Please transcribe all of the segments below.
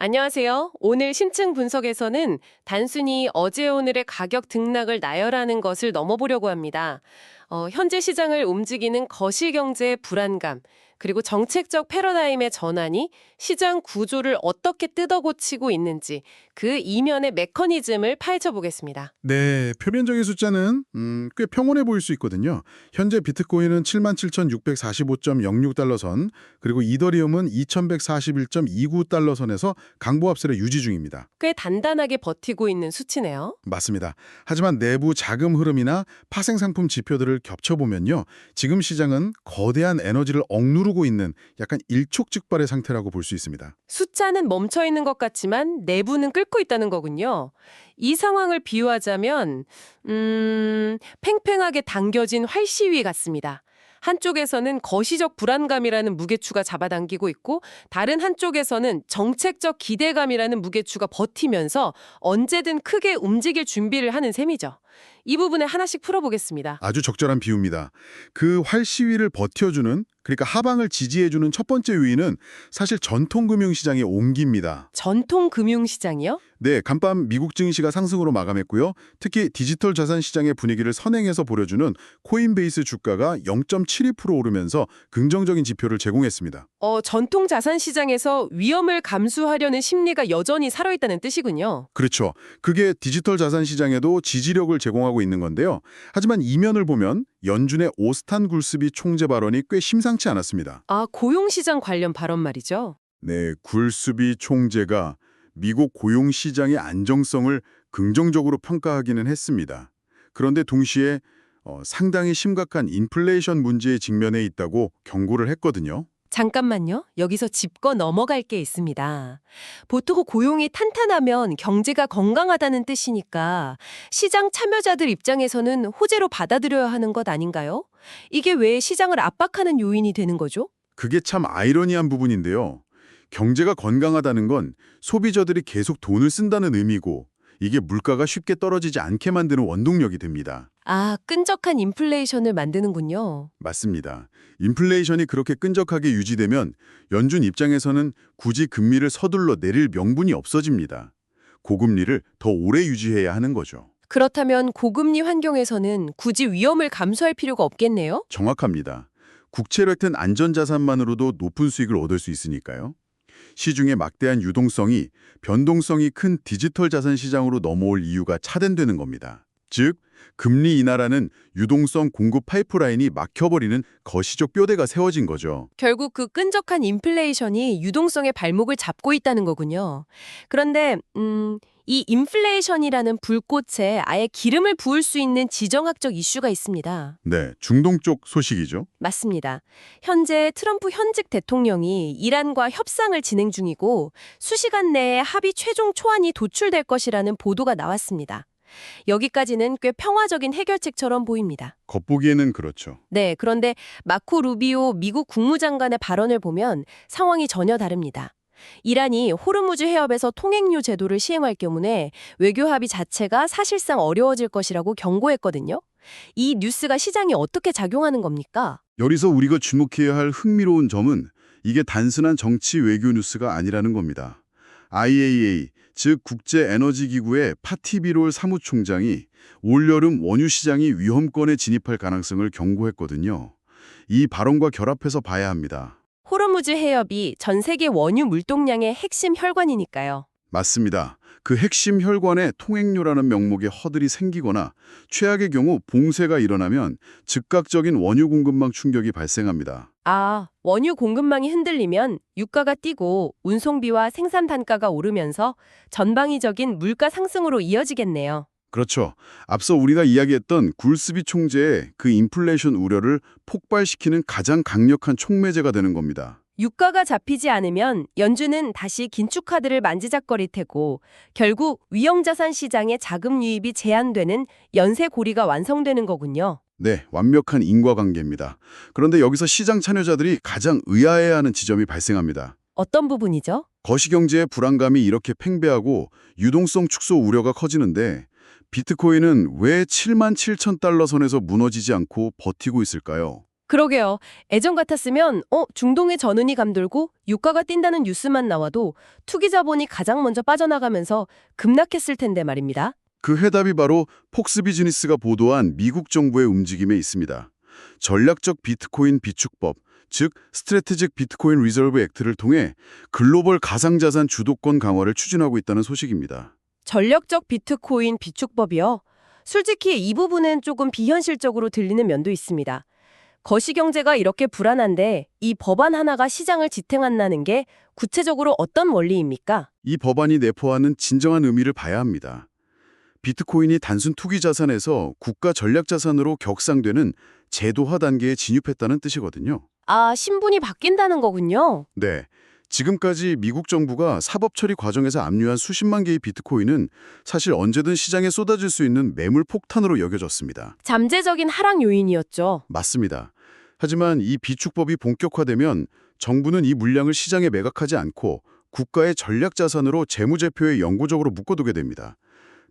안녕하세요. 오늘 심층 분석에서는 단순히 어제 오늘의 가격 등락을 나열하는 것을 넘어보려고 합니다. 현재 시장을 움직이는 거시경제의 불안감, 그리고 정책적 패러다임의 전환이 시장 구조를 어떻게 뜯어고치고 있는지 그 이면의 메커니즘을 파헤쳐 보겠습니다. 네, 표면적인 숫자는 꽤 평온해 보일 수 있거든요. 현재 비트코인은 77,645.06달러 선, 그리고 이더리움은 2,141.29달러 선에서 강보합세를 유지 중입니다. 꽤 단단하게 버티고 있는 수치네요. 맞습니다. 하지만 내부 자금 흐름이나 파생상품 지표들을 겹쳐보면요. 지금 시장은 거대한 에너지를 억누르고 있는 약간 일촉즉발의 상태라고 볼 수 있습니다. 숫자는 멈춰 있는 것 같지만 내부는 끓고 있다는 거군요. 이 상황을 비유하자면 팽팽하게 당겨진 활시위 같습니다. 한쪽에서는 거시적 불안감이라는 무게추가 잡아당기고 있고 다른 한쪽에서는 정책적 기대감이라는 무게추가 버티면서 언제든 크게 움직일 준비를 하는 셈이죠. 이 부분에 하나씩 풀어보겠습니다. 아주 적절한 비유입니다. 그 활시위를 버텨주는, 그러니까 하방을 지지해주는 첫 번째 요인은 사실 전통금융시장의 온기입니다. 전통 금융시장이요? 네, 간밤 미국 증시가 상승으로 마감했고요. 특히 디지털 자산 시장의 분위기를 선행해서 보여주는 코인베이스 주가가 0.72% 오르면서 긍정적인 지표를 제공했습니다. 전통 자산 시장에서 위험을 감수하려는 심리가 여전히 살아있다는 뜻이군요. 그렇죠. 그게 디지털 자산 시장에도 지지력을 제공하고 있는 건데요. 하지만 이면을 보면 연준의 오스탄 굴스비 총재 발언이 꽤 심상치 않았습니다. 아, 고용시장 관련 발언 말이죠. 네, 굴스비 총재가 미국 고용시장의 안정성을 긍정적으로 평가하기는 했습니다. 그런데 동시에 상당히 심각한 인플레이션 문제에 직면해 있다고 경고를 했거든요. 잠깐만요. 여기서 짚고 넘어갈 게 있습니다. 보통 고용이 탄탄하면 경제가 건강하다는 뜻이니까 시장 참여자들 입장에서는 호재로 받아들여야 하는 것 아닌가요? 이게 왜 시장을 압박하는 요인이 되는 거죠? 그게 참 아이러니한 부분인데요. 경제가 건강하다는 건 소비자들이 계속 돈을 쓴다는 의미고 이게 물가가 쉽게 떨어지지 않게 만드는 원동력이 됩니다. 아, 끈적한 인플레이션을 만드는군요. 맞습니다. 인플레이션이 그렇게 끈적하게 유지되면 연준 입장에서는 굳이 금리를 서둘러 내릴 명분이 없어집니다. 고금리를 더 오래 유지해야 하는 거죠. 그렇다면 고금리 환경에서는 굳이 위험을 감수할 필요가 없겠네요? 정확합니다. 국채를 튼 안전자산만으로도 높은 수익을 얻을 수 있으니까요. 시중의 막대한 유동성이 변동성이 큰 디지털 자산 시장으로 넘어올 이유가 차단되는 겁니다. 즉, 금리 인하라는 유동성 공급 파이프라인이 막혀버리는 거시적 뼈대가 세워진 거죠. 결국 그 끈적한 인플레이션이 유동성의 발목을 잡고 있다는 거군요. 그런데 이 인플레이션이라는 불꽃에 아예 기름을 부을 수 있는 지정학적 이슈가 있습니다. 네, 중동 쪽 소식이죠. 맞습니다. 현재 트럼프 현직 대통령이 이란과 협상을 진행 중이고 수시간 내에 합의 최종 초안이 도출될 것이라는 보도가 나왔습니다. 여기까지는 꽤 평화적인 해결책처럼 보입니다. 겉보기에는 그렇죠. 네, 그런데 마코 루비오 미국 국무장관의 발언을 보면 상황이 전혀 다릅니다. 이란이 호르무즈 해협에서 통행료 제도를 시행할 경우에 외교 합의 자체가 사실상 어려워질 것이라고 경고했거든요. 이 뉴스가 시장에 어떻게 작용하는 겁니까? 여기서 우리가 주목해야 할 흥미로운 점은 이게 단순한 정치 외교 뉴스가 아니라는 겁니다. IAEA, 즉 국제에너지기구의 파티비롤 사무총장이 올여름 원유 시장이 위험권에 진입할 가능성을 경고했거든요. 이 발언과 결합해서 봐야 합니다. 호르무즈 해협이 전 세계 원유 물동량의 핵심 혈관이니까요. 맞습니다. 그 핵심 혈관에 통행료라는 명목의 허들이 생기거나 최악의 경우 봉쇄가 일어나면 즉각적인 원유 공급망 충격이 발생합니다. 아, 원유 공급망이 흔들리면 유가가 뛰고 운송비와 생산 단가가 오르면서 전방위적인 물가 상승으로 이어지겠네요. 그렇죠. 앞서 우리가 이야기했던 굴스비 총재의 그 인플레이션 우려를 폭발시키는 가장 강력한 촉매제가 되는 겁니다. 유가가 잡히지 않으면 연준은 다시 긴축카드를 만지작거릴 테고 결국 위험자산 시장의 자금 유입이 제한되는 연쇄고리가 완성되는 거군요. 네, 완벽한 인과관계입니다. 그런데 여기서 시장 참여자들이 가장 의아해하는 지점이 발생합니다. 어떤 부분이죠? 거시경제의 불안감이 이렇게 팽배하고 유동성 축소 우려가 커지는데 비트코인은 왜 77,000달러 선에서 무너지지 않고 버티고 있을까요? 그러게요. 예전 같았으면 중동의 전운이 감돌고 유가가 뛴다는 뉴스만 나와도 투기 자본이 가장 먼저 빠져나가면서 급락했을 텐데 말입니다. 그 해답이 바로 폭스 비즈니스가 보도한 미국 정부의 움직임에 있습니다. 전략적 비트코인 비축법, 즉 스트래티직 비트코인 리저브 액트를 통해 글로벌 가상자산 주도권 강화를 추진하고 있다는 소식입니다. 전략적 비트코인 비축법이요. 솔직히 이 부분은 조금 비현실적으로 들리는 면도 있습니다. 거시경제가 이렇게 불안한데 이 법안 하나가 시장을 지탱한다는 게 구체적으로 어떤 원리입니까? 이 법안이 내포하는 진정한 의미를 봐야 합니다. 비트코인이 단순 투기 자산에서 국가 전략 자산으로 격상되는 제도화 단계에 진입했다는 뜻이거든요. 아, 신분이 바뀐다는 거군요. 네. 지금까지 미국 정부가 사법 처리 과정에서 압류한 수십만 개의 비트코인은 사실 언제든 시장에 쏟아질 수 있는 매물 폭탄으로 여겨졌습니다. 잠재적인 하락 요인이었죠. 맞습니다. 하지만 이 비축법이 본격화되면 정부는 이 물량을 시장에 매각하지 않고 국가의 전략 자산으로 재무제표에 영구적으로 묶어두게 됩니다.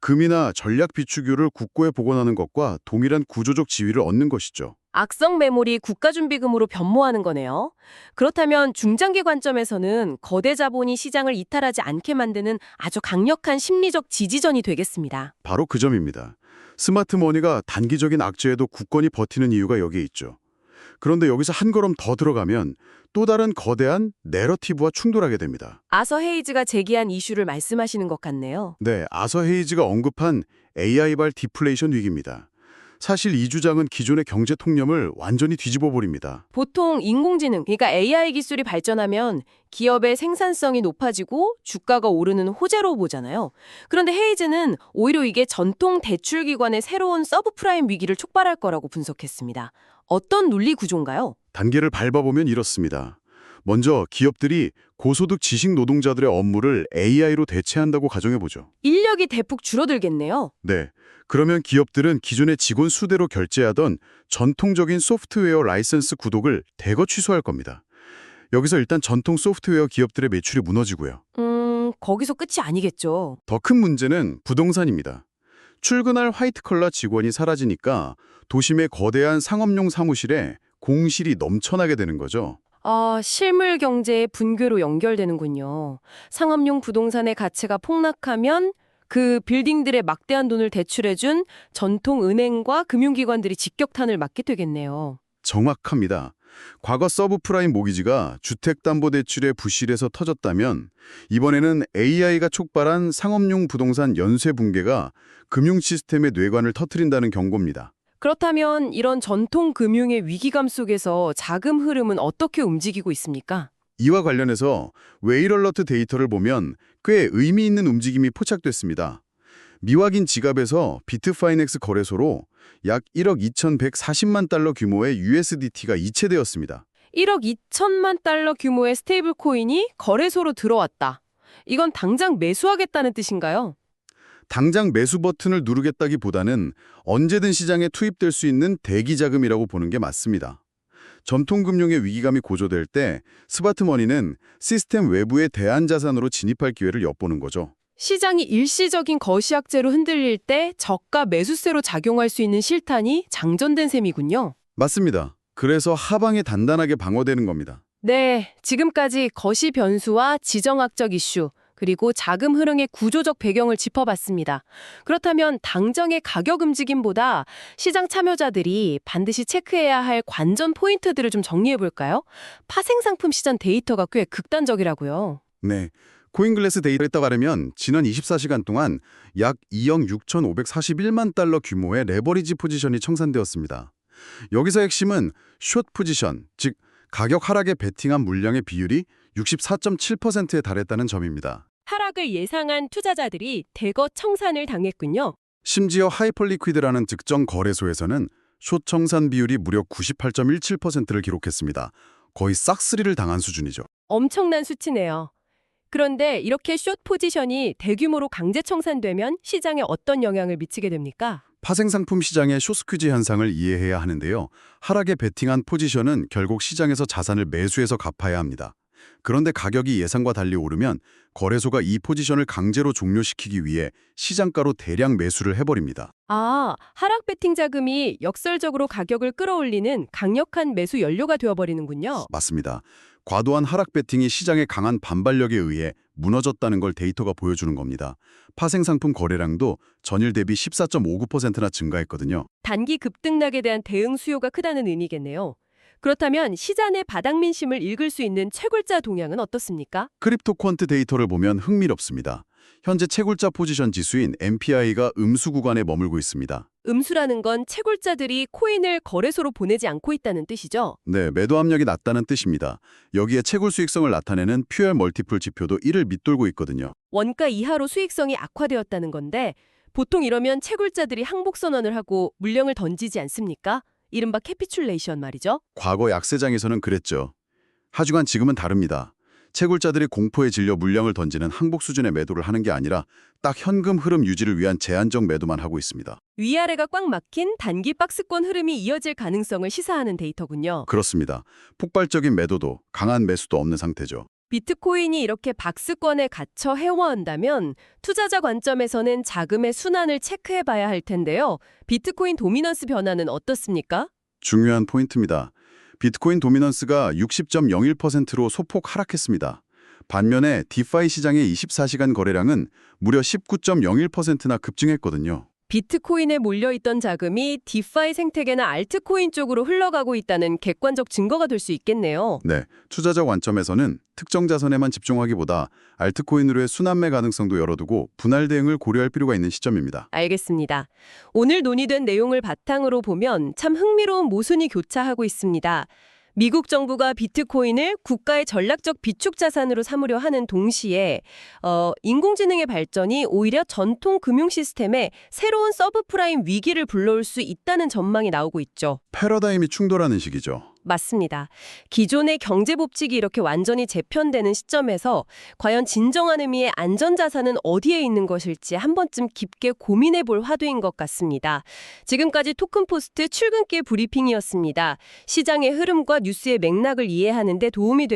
금이나 전략 비축유를 국고에 복원하는 것과 동일한 구조적 지위를 얻는 것이죠. 악성 매물이 국가준비금으로 변모하는 거네요. 그렇다면 중장기 관점에서는 거대 자본이 시장을 이탈하지 않게 만드는 아주 강력한 심리적 지지전이 되겠습니다. 바로 그 점입니다. 스마트 머니가 단기적인 악재에도 굳건히 버티는 이유가 여기에 있죠. 그런데 여기서 한 걸음 더 들어가면 또 다른 거대한 내러티브와 충돌하게 됩니다. 아서 헤이즈가 제기한 이슈를 말씀하시는 것 같네요. 네, 아서 헤이즈가 언급한 AI발 디플레이션 위기입니다. 사실 이 주장은 기존의 경제 통념을 완전히 뒤집어 버립니다. 보통 인공지능, 그러니까 AI 기술이 발전하면 기업의 생산성이 높아지고 주가가 오르는 호재로 보잖아요. 그런데 헤이즈는 오히려 이게 전통 대출기관의 새로운 서브프라임 위기를 촉발할 거라고 분석했습니다. 어떤 논리 구조인가요? 단계를 밟아보면 이렇습니다. 먼저 기업들이 고소득 지식 노동자들의 업무를 AI로 대체한다고 가정해보죠. 인력이 대폭 줄어들겠네요. 네. 그러면 기업들은 기존의 직원 수대로 결제하던 전통적인 소프트웨어 라이선스 구독을 대거 취소할 겁니다. 여기서 일단 전통 소프트웨어 기업들의 매출이 무너지고요. 거기서 끝이 아니겠죠. 더 큰 문제는 부동산입니다. 출근할 화이트컬러 직원이 사라지니까 도심의 거대한 상업용 사무실에 공실이 넘쳐나게 되는 거죠. 아, 실물 경제의 붕괴로 연결되는군요. 상업용 부동산의 가치가 폭락하면 그 빌딩들의 막대한 돈을 대출해준 전통 은행과 금융기관들이 직격탄을 맞게 되겠네요. 정확합니다. 과거 서브프라임 모기지가 주택담보대출의 부실에서 터졌다면 이번에는 AI가 촉발한 상업용 부동산 연쇄 붕괴가 금융 시스템의 뇌관을 터뜨린다는 경고입니다. 그렇다면 이런 전통 금융의 위기감 속에서 자금 흐름은 어떻게 움직이고 있습니까? 이와 관련해서 웨일얼러트 데이터를 보면 꽤 의미 있는 움직임이 포착됐습니다. 미확인 지갑에서 비트파이넥스 거래소로 약 1억 2,140만 달러 규모의 USDT가 이체되었습니다. 1억 2천만 달러 규모의 스테이블 코인이 거래소로 들어왔다. 이건 당장 매수하겠다는 뜻인가요? 당장 매수 버튼을 누르겠다기보다는 언제든 시장에 투입될 수 있는 대기 자금이라고 보는 게 맞습니다. 전통금융의 위기감이 고조될 때 스마트머니는 시스템 외부의 대안자산으로 진입할 기회를 엿보는 거죠. 시장이 일시적인 거시약재로 흔들릴 때 저가 매수세로 작용할 수 있는 실탄이 장전된 셈이군요. 맞습니다. 그래서 하방이 단단하게 방어되는 겁니다. 네, 지금까지 거시 변수와 지정학적 이슈, 그리고 자금 흐름의 구조적 배경을 짚어봤습니다. 그렇다면 당장의 가격 움직임보다 시장 참여자들이 반드시 체크해야 할 관전 포인트들을 좀 정리해볼까요? 파생상품 시장 데이터가 꽤 극단적이라고요. 네. 코인글래스 데이터에 따르면 지난 24시간 동안 약 2억 6,541만 달러 규모의 레버리지 포지션이 청산되었습니다. 여기서 핵심은 숏 포지션, 즉 가격 하락에 베팅한 물량의 비율이 64.7%에 달했다는 점입니다. 하락을 예상한 투자자들이 대거 청산을 당했군요. 심지어 하이퍼리퀴드라는 특정 거래소에서는 숏 청산 비율이 무려 98.17%를 기록했습니다. 거의 싹쓸이를 당한 수준이죠. 엄청난 수치네요. 그런데 이렇게 숏 포지션이 대규모로 강제 청산되면 시장에 어떤 영향을 미치게 됩니까? 파생상품 시장의 숏스퀴즈 현상을 이해해야 하는데요. 하락에 베팅한 포지션은 결국 시장에서 자산을 매수해서 갚아야 합니다. 그런데 가격이 예상과 달리 오르면 거래소가 이 포지션을 강제로 종료시키기 위해 시장가로 대량 매수를 해버립니다. 아, 하락 베팅 자금이 역설적으로 가격을 끌어올리는 강력한 매수 연료가 되어버리는군요. 맞습니다. 과도한 하락 베팅이 시장의 강한 반발력에 의해 무너졌다는 걸 데이터가 보여주는 겁니다. 파생상품 거래량도 전일 대비 14.59%나 증가했거든요. 단기 급등락에 대한 대응 수요가 크다는 의미겠네요. 그렇다면 시장 내 바닥 민심을 읽을 수 있는 채굴자 동향은 어떻습니까? 크립토 퀀트 데이터를 보면 흥미롭습니다. 현재 채굴자 포지션 지수인 MPI가 음수 구간에 머물고 있습니다. 음수라는 건 채굴자들이 코인을 거래소로 보내지 않고 있다는 뜻이죠. 네, 매도 압력이 낮다는 뜻입니다. 여기에 채굴 수익성을 나타내는 퓨얼 멀티플 지표도 이를 밑돌고 있거든요. 원가 이하로 수익성이 악화되었다는 건데 보통 이러면 채굴자들이 항복 선언을 하고 물량을 던지지 않습니까? 이른바 캐피출레이션 말이죠. 과거 약세장에서는 그랬죠. 하지만 지금은 다릅니다. 채굴자들이 공포에 질려 물량을 던지는 항복 수준의 매도를 하는 게 아니라 딱 현금 흐름 유지를 위한 제한적 매도만 하고 있습니다. 위아래가 꽉 막힌 단기 박스권 흐름이 이어질 가능성을 시사하는 데이터군요. 그렇습니다. 폭발적인 매도도 강한 매수도 없는 상태죠. 비트코인이 이렇게 박스권에 갇혀 해워한다면 투자자 관점에서는 자금의 순환을 체크해봐야 할 텐데요. 비트코인 도미넌스 변화는 어떻습니까? 중요한 포인트입니다. 비트코인 도미넌스가 60.01%로 소폭 하락했습니다. 반면에 디파이 시장의 24시간 거래량은 무려 19.01%나 급증했거든요. 비트코인에 몰려있던 자금이 디파이 생태계나 알트코인 쪽으로 흘러가고 있다는 객관적 증거가 될 수 있겠네요. 네, 투자자 관점에서는 특정 자산에만 집중하기보다 알트코인으로의 순환매 가능성도 열어두고 분할 대응을 고려할 필요가 있는 시점입니다. 알겠습니다. 오늘 논의된 내용을 바탕으로 보면 참 흥미로운 모순이 교차하고 있습니다. 미국 정부가 비트코인을 국가의 전략적 비축 자산으로 삼으려 하는 동시에 인공지능의 발전이 오히려 전통 금융 시스템에 새로운 서브프라임 위기를 불러올 수 있다는 전망이 나오고 있죠. 패러다임이 충돌하는 시기죠. 맞습니다. 기존의 경제 법칙이 이렇게 완전히 재편되는 시점에서 과연 진정한 의미의 안전자산은 어디에 있는 것일지 한 번쯤 깊게 고민해 볼 화두인 것 같습니다. 지금까지 토큰포스트 출근길 브리핑이었습니다. 시장의 흐름과 뉴스의 맥락을 이해하는 데 도움이